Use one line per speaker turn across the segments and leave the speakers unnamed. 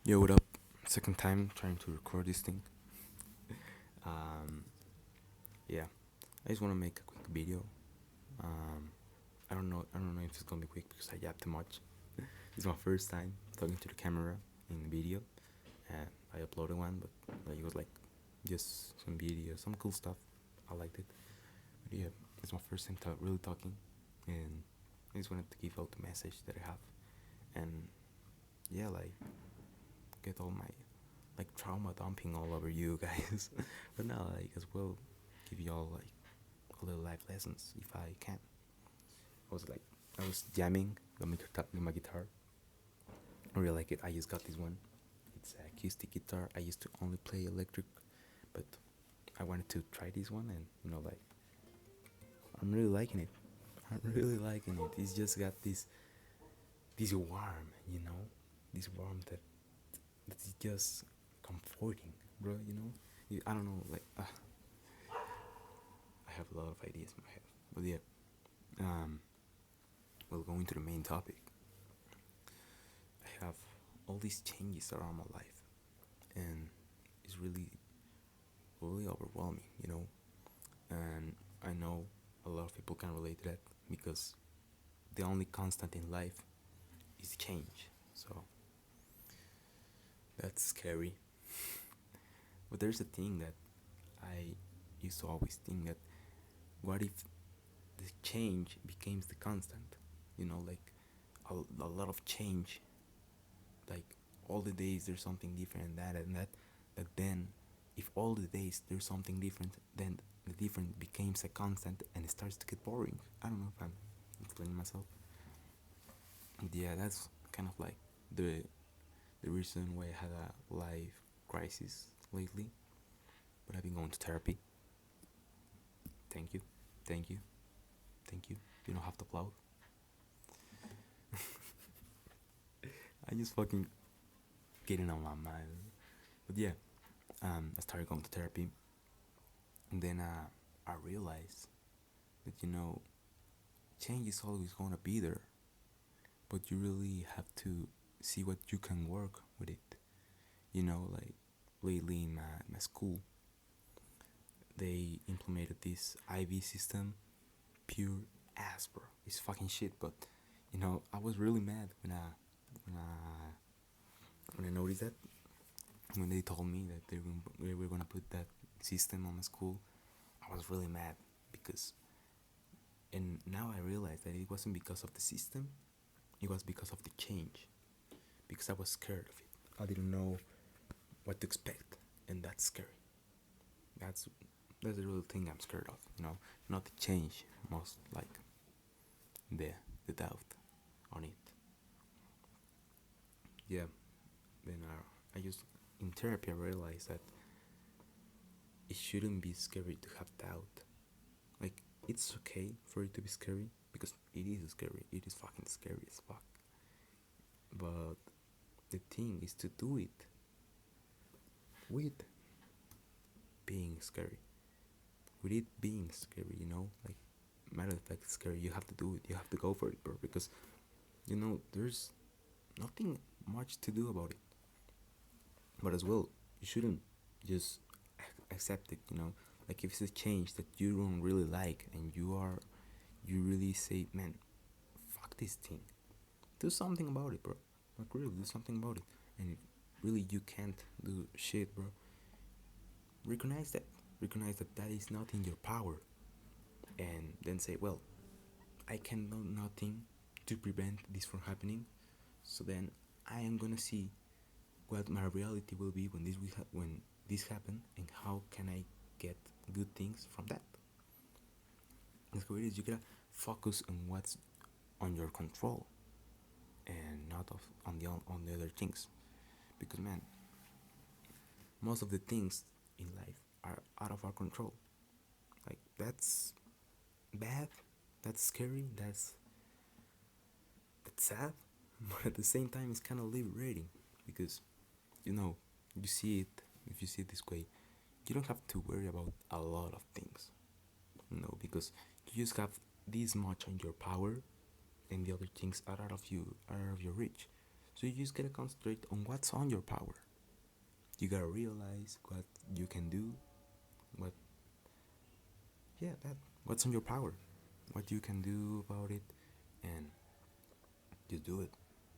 Yo, what up? Second time trying to record this thing. Um, yeah, I just want to make a quick video. Um, I don't know if it's gonna be quick because I yap too much. It's my first time talking to the camera in the video, and I uploaded one, but it was like just some video, some cool stuff. I liked it. But yeah, it's my first time really talking, and I just wanted to give out the message that I have, and yeah, like get all my like trauma dumping all over you guys. But now like as well give you all like a little life lessons if I can. I was jamming my guitar. I really like it. I just got this one. It's an acoustic guitar. I used to only play electric, but I wanted to try this one, and like I'm really liking it. I'm really liking it. It's just got this warm, this warmth that is just comforting, bro. I don't know, like I have a lot of ideas in my head, but yeah. Um, well, going to the main topic, I have all these changes around my life, and it's really overwhelming, And I know a lot of people can relate to that because the only constant in life is change. So that's scary. But there's a thing that I used to always think that what if the change becomes the constant? Like a lot of change, like all the days there's something different and that. But then, if all the days there's something different, then the different becomes a constant and it starts to get boring. I don't know if I'm explaining myself. But yeah, that's kind of like the reason why I had a life crisis lately. But I've been going to therapy. Thank you, thank you, thank you. You don't have to applaud. I just fucking getting on my mind. But yeah, I started going to therapy, and then I realized that change is always gonna be there, but you really have to see what you can work with it. Like lately in my school, they implemented this IV system, pure ass, bro. It's fucking shit, but I was really mad when I when I noticed that, when they told me that they were gonna put that system on the school. I was really mad because, and now I realize that it wasn't because of the system, it was because of the change. Because I was scared of it. I didn't know what to expect, and that's scary. That's that's the real thing I'm scared of. Not the change, most like the the doubt on it. Yeah. Then I just in therapy I realized that it shouldn't be scary to have doubt. Like it's okay for it to be scary because it is scary. It is fucking scary as fuck. But the thing is to do it with being scary. With it being scary, like matter of fact, scary. You have to do it. You have to go for it, bro. Because there's nothing much to do about it. But as well, you shouldn't just accept it. Like if it's a change that you don't really like, and you really say, man, fuck this thing. Do something about it, bro. Like really, do something about it. And if really you can't do shit, bro, recognize that. Recognize that that is not in your power, and then say, well, I can do nothing to prevent this from happening. So then I am gonna see what my reality will be when when this happen, and how can I get good things from that. That's what it is. You gotta focus on what's on your control, and not on the other things, because man, most of the things in life are out of our control. Like that's bad, that's scary, that's sad, but at the same time it's kind of liberating because you know you see it. If you see it this way, you don't have to worry about a lot of things, because you just have this much on your power, and the other things are out of your reach. So you just gotta concentrate on what's on your power. You gotta realize what you can do, what, yeah, that, what's on your power, what you can do about it, and just do it.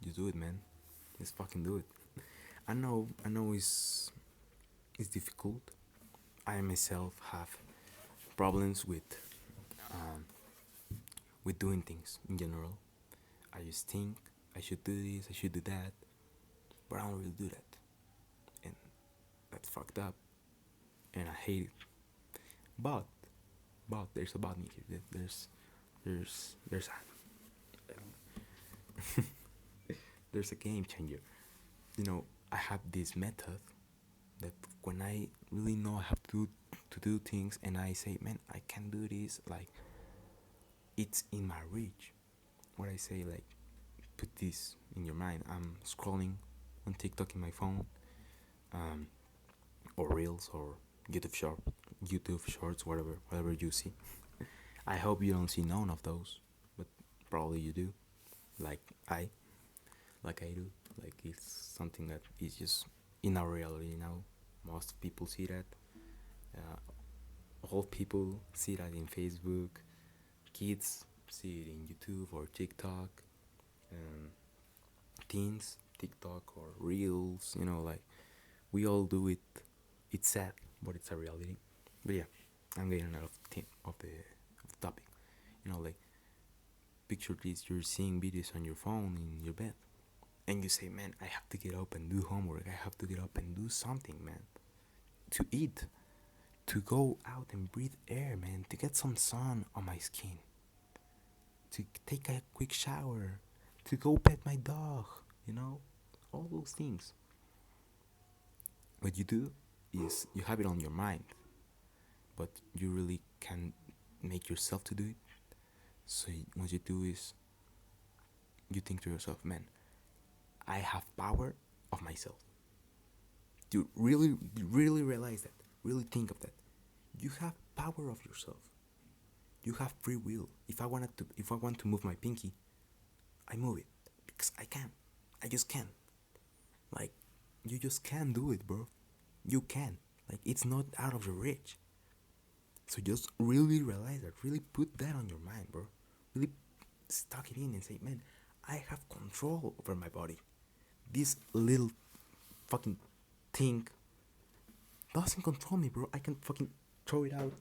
Just do it, man. Just fucking do it. I know it's difficult. I myself have problems um, with doing things in general. I just think I should do this, I should do that, but I don't really do that, and that's fucked up, and I hate it. But there's a but me here. There's there's a game changer. I have this method that when I really know how to do things, and I say, man, I can do this, like it's in my reach. What I say, like, put this in your mind. I'm scrolling on TikTok in my phone, um, or Reels, or YouTube short, YouTube Shorts, whatever you see. I hope you don't see none of those, but probably you do. Like I, like I do. Like it's something that is just in our reality now. Most people see that. Uh, Old people see that in Facebook. Kids see it in YouTube or TikTok. Um, Teens, TikTok or Reels. Like we all do it. It's sad, but it's a reality. But yeah, I'm getting out of the topic. Like picture this: you're seeing videos on your phone in your bed, and you say, "Man, I have to get up and do homework. I have to get up and do something, man. To eat, to go out and breathe air, man. To get some sun on my skin. To take a quick shower. To go pet my dog. All those things. What you do is you have it on your mind, but you really can make yourself to do it. So what you do is you think to yourself, man, I have power of myself. You really realize that. Really think of that. You have power of yourself. You have free will. If I want to move my pinky, I move it because I can. I just can. Like, you just can do it, bro. You can. Like, it's not out of your reach. So just really realize that. Really put that on your mind, bro. Really stuck it in and say, man, I have control over my body. This little fucking thing doesn't control me, bro. I can fucking throw it out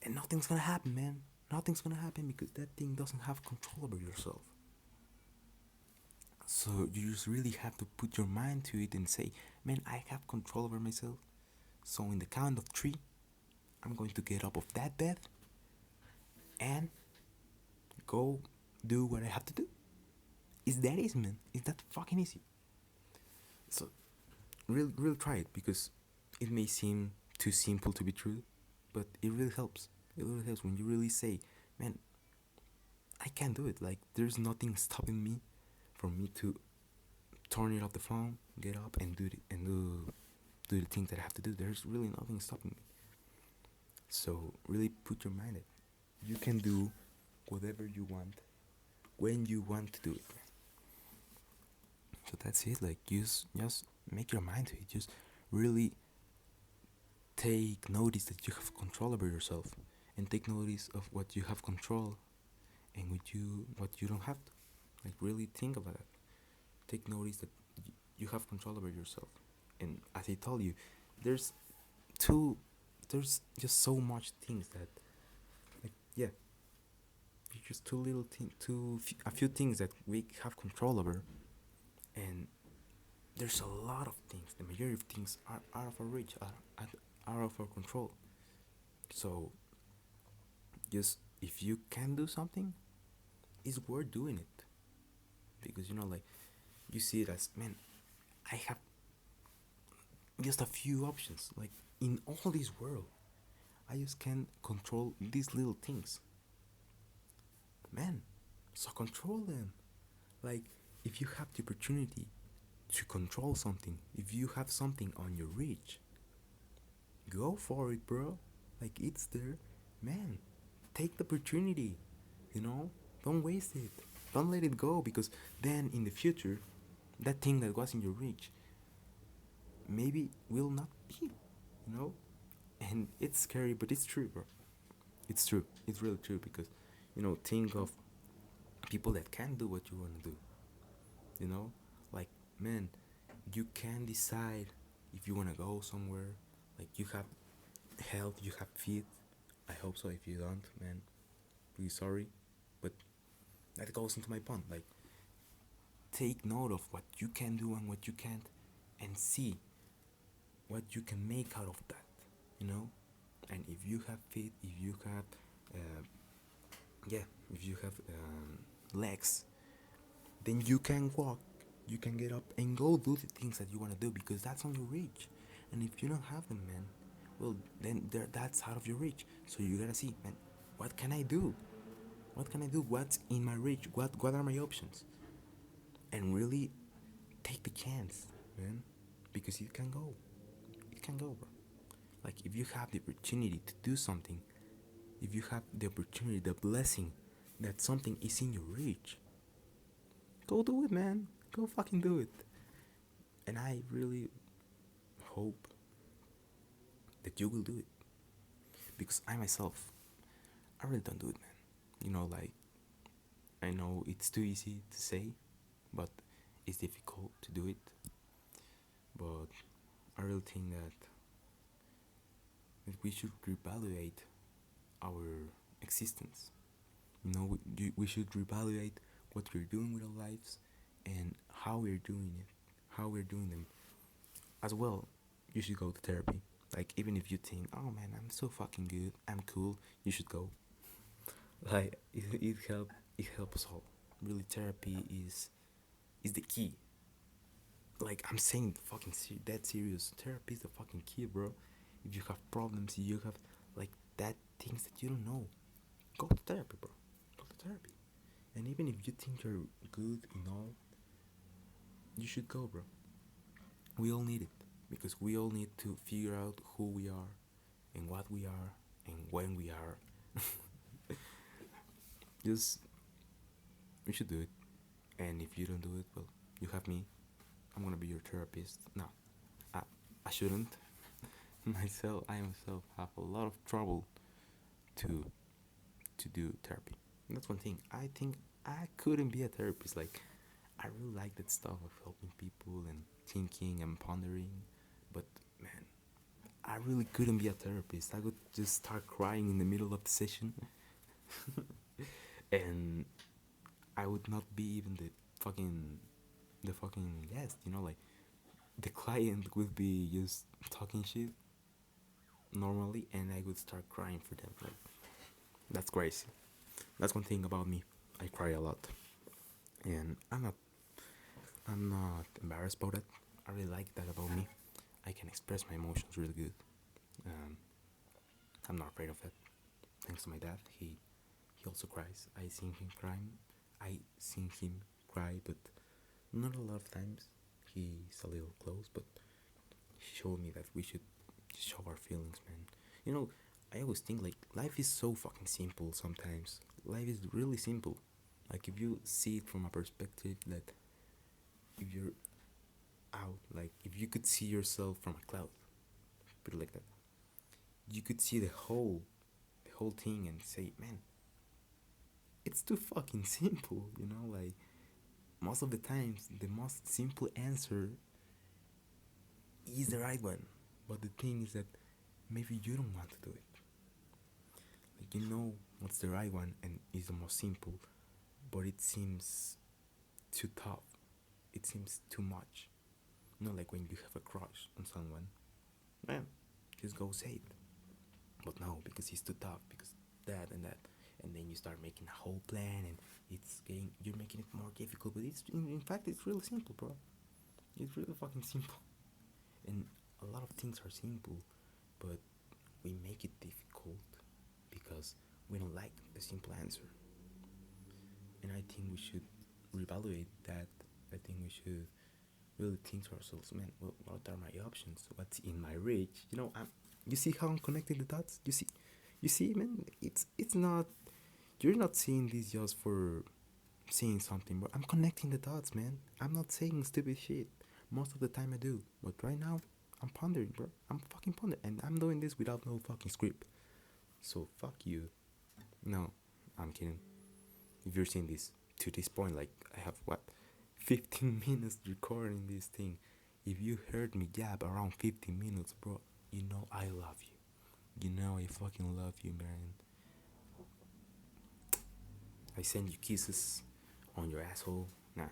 and nothing's gonna happen, man. Nothing's gonna happen because that thing doesn't have control over yourself. So you just really have to put your mind to it and say, man, I have control over myself. So in the count of 3, I'm going to get up off that bed and go do what I have to do. It's that easy, man. It's that fucking easy. So really try it, because it may seem too simple to be true, but it really helps. It really helps when you really say, man, I can do it. Like, there's nothing stopping me from me to turn it off the phone, get up and do the things that I have to do. There's really nothing stopping me. So really put your mind at it. You can do whatever you want when you want to do it. So that's it. Like, just make your mind to it. Just really take notice that you have control over yourself, and take notice of what you have control and what you don't have to. Like, really think about it. Take notice that you have control over yourself. And as I told you, there's just so much things that, like, yeah, just too little thing, a few things that we have control over, and there's a lot of things. The majority of things are out of our reach, are of our control. So, just if you can do something, it's worth doing it, because like, you see it as, man, I have just a few options. Like, in all this world, I just can control these little things, man. So control them. Like, if you have the opportunity to control something, if you have something on your reach, go for it, bro. Like, it's there, man. Take the opportunity. Don't waste it. Don't let it go, because then in the future That thing that was in your reach maybe will not be, you know? And it's scary, but it's true, bro. It's true. It's really true because, think of people that can do what you want to do, you know? Like, man, you can decide if you want to go somewhere. Like, you have health, you have feet. I hope so. If you don't, man, really sorry. But that goes into my point. Like, take note of what you can do and what you can't, and see what you can make out of that, you know? And if you have feet, if you have, uh, yeah, if you have legs, then you can walk, you can get up and go do the things that you want to do because that's on your reach. And if you don't have them, man, well, then that's out of your reach. So you gotta see, man, what can I do? What can I do? What's in my reach? What are my options? And really take the chance, man, because it can go. It can go, bro. Like, if you have the opportunity to do something, if you have the opportunity, the blessing that something is in your reach, go do it, man. Go fucking do it. And I really hope that you will do it because I myself, I really don't do it, man. Like, I know it's too easy to say, but it's difficult to do it. But I really think that we should reevaluate our existence. We should reevaluate what we're doing with our lives and how we're doing it, how we're doing them. As well, you should go to therapy. Like, even if you think, oh man, I'm so fucking good, I'm cool, you should go. Like, it helps us all. Really, therapy is the key. Like, I'm saying, fucking that serious. Therapy is the fucking key, bro. If you have problems, you have like that things that you don't know, go to therapy, bro. Go to therapy. And even if you think you're good in all, you should go, bro. We all need it because we all need to figure out who we are and what we are and when we are. Just, we should do it. And if you don't do it, well, you have me. I'm gonna be your therapist. No, I, I shouldn't. I myself have a lot of trouble to do therapy. And that's one thing. I think I couldn't be a therapist. Like, I really like that stuff of helping people and thinking and pondering. But man, I really couldn't be a therapist. I would just start crying in the middle of the session, and I would not be even the fucking guest. Like, the client would be just talking shit normally, and I would start crying for them. Like, that's crazy. That's one thing about me. I cry a lot, and I'm not embarrassed about it. I really like that about me. I can express my emotions really good. Um, I'm not afraid of it. Thanks to my dad, he also cries. I seen him crying. I seen him cry, but not a lot of times. He's a little close, but he showed me that we should show our feelings, man. I always think, like, life is so fucking simple sometimes. Life is really simple. Like, if you see it from a perspective that if you're out, like, if you could see yourself from a cloud, put it like that, you could see the whole thing and say, man, it's too fucking simple, like, most of the times the most simple answer is the right one. But the thing is that maybe you don't want to do it. Like, what's the right one and is the most simple, but it seems too tough. It seems too much. Like when you have a crush on someone, man, just go say it. But no, because he's too tough, because that and that. And then you start making a whole plan, and you're making it more difficult. But in fact, it's really simple, bro. It's really fucking simple. And a lot of things are simple, but we make it difficult because we don't like the simple answer. And I think we should reevaluate that. I think we should really think to ourselves, man, what are my options? What's in my reach? You see how I'm connecting the dots? You see, man, it's not. You're not seeing this just for seeing something, bro. I'm connecting the dots, man. I'm not saying stupid shit. Most of the time I do, but right now I'm pondering, bro. I'm fucking pondering, and I'm doing this without no fucking script. So fuck you. No, I'm kidding. If you're seeing this to this point, like I have what, 15 minutes recording this thing. If you heard me gab around 15 minutes, bro, you know I love you. You know I fucking love you, man. I send you kisses on your asshole. Nah.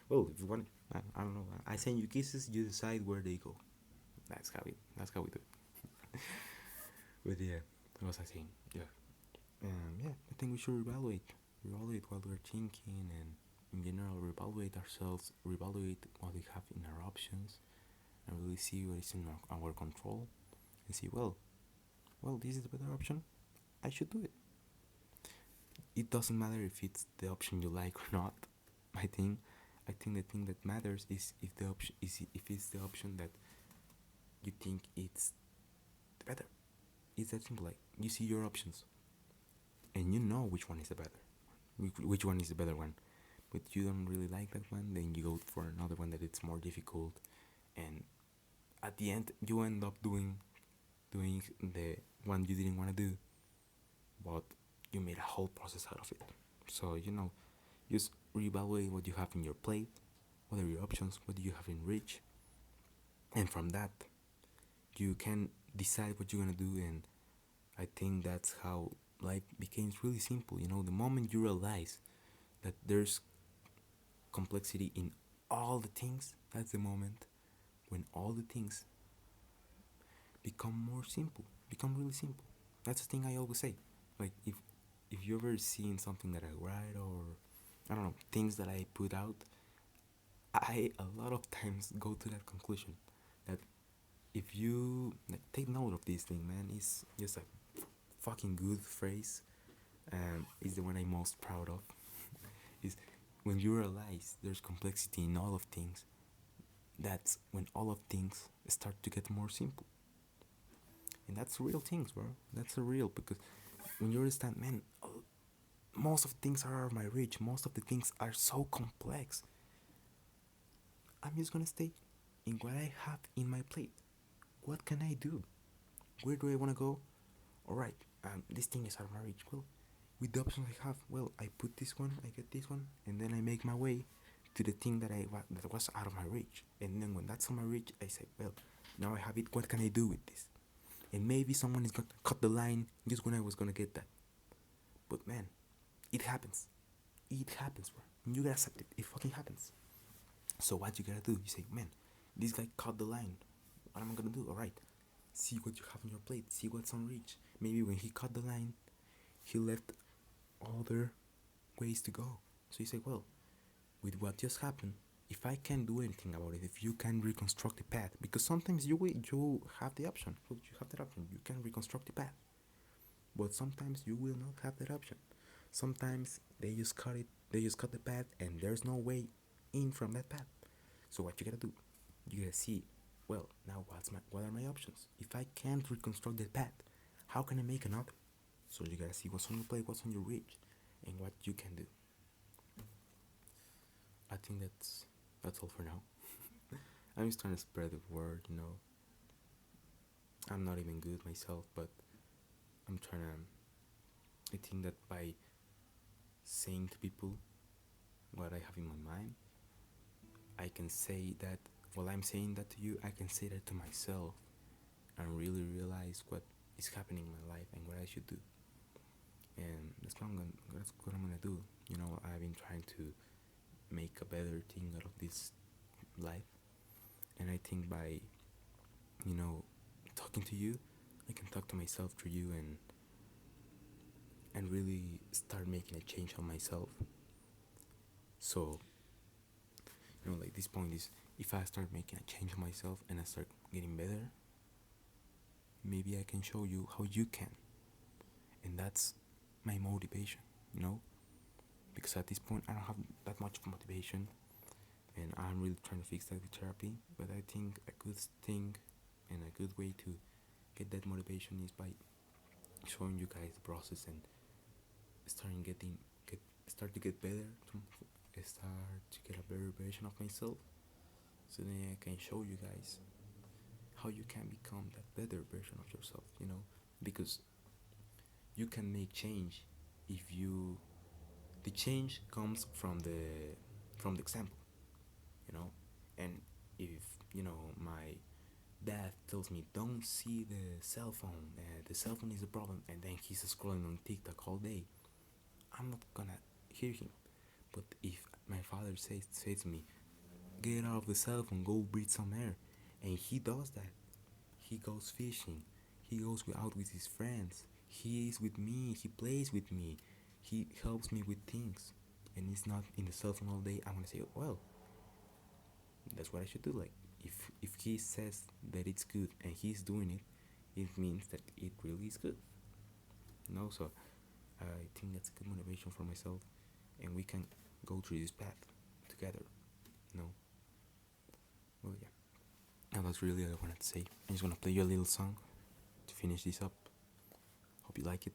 Well, if you want, I don't know. I send you kisses. You decide where they go. That's how we do it. But yeah, what was I saying? Yeah. Yeah. I think we should reevaluate what we're thinking, and in general, reevaluate ourselves, reevaluate what we have in our options, and really see what is in our control, and see, well, this is the better option. I should do it. It doesn't matter if it's the option you like or not. I think I think the thing that matters is if it's the option that you think it's better. It's that simple. Like, you see your options and you know which one is the better, which one is the better one, but you don't really like that one. Then you go for another one that it's more difficult, and at the end you end up doing the one you didn't want to do, but you made a whole process out of it. So just reevaluate what you have in your plate, what are your options, what do you have in reach, and from that you can decide what you're gonna do. And I think that's how life becomes really simple. The moment you realize that there's complexity in all the things, that's the moment when all the things become more simple, become really simple. That's the thing I always say. Like, if you ever seen something that I write, or I don't know, things that I put out, I a lot of times go to that conclusion that if you like, take note of this thing, man, it's just a fucking good phrase. Is the one I'm most proud of. Is when you realize there's complexity in all of things. That's when all of things start to get more simple, and that's real things, bro. That's a real, because when you understand, man, most of the things are out of my reach. Most of the things are so complex. I'm just gonna stay in what I have in my plate. What can I do? Where do I wanna go? Alright, this thing is out of my reach. Well, with the options I have, well, I put this one, I get this one, and then I make my way to the thing that was out of my reach. And then when that's on my reach, I say, well, now I have it. What can I do with this? And maybe someone is gonna cut the line just when I was gonna get that. But man, it happens. It happens, bro. And you gotta accept it. It fucking happens. So what you gotta do? You say, man, this guy cut the line. What am I gonna do? Alright, see what you have on your plate. See what's on reach. Maybe when he cut the line, he left other ways to go. So you say, well, with what just happened, if I can't do anything about it, if you can reconstruct the path, because sometimes you have the option. Well, you have that option. You can reconstruct the path, but sometimes you will not have that option. Sometimes they just cut it. They just cut the path, and there's no way in from that path. So what you gotta do? You gotta see. Well, now what are my options? If I can't reconstruct the path, how can I make another? So you gotta see what's on your plate, what's on your reach, and what you can do. I think that's all for now. I'm just trying to spread the word. I'm not even good myself, but I'm trying to. I think that by saying to people what I have in my mind, I can say that while I'm saying that to you, I can say that to myself and really realize what is happening in my life and what I should do. And that's what I'm gonna do. I've been trying to make a better thing out of this life, and I think by talking to you, I can talk to myself through you, and really start making a change on myself. So like, this point is, if I start making a change on myself and I start getting better, maybe I can show you how you can. And that's my motivation, because at this point I don't have that much motivation, and I'm really trying to fix that with therapy. But I think a good thing and a good way to get that motivation is by showing you guys the process and starting get start to get better, to start to get a better version of myself, so then I can show you guys how you can become that better version of yourself, because you can make change if you the change comes from the example, you know and if my dad tells me don't see the cell phone, the cell phone is a problem, and then he's scrolling on TikTok all day, I'm not gonna hear him. But if my father says to me, get out of the cell phone, go breathe some air, and he does that, he goes fishing, he goes out with his friends, he is with me, he plays with me, he helps me with things, and he's not in the cell phone all day, I'm gonna say, well, that's what I should do. Like, if he says that it's good and he's doing it, it means that it really is good. So I think that's a good motivation for myself, and we can go through this path together. You know. Well, yeah. And that's really all I wanted to say. I'm just gonna play you a little song to finish this up. Hope you like it.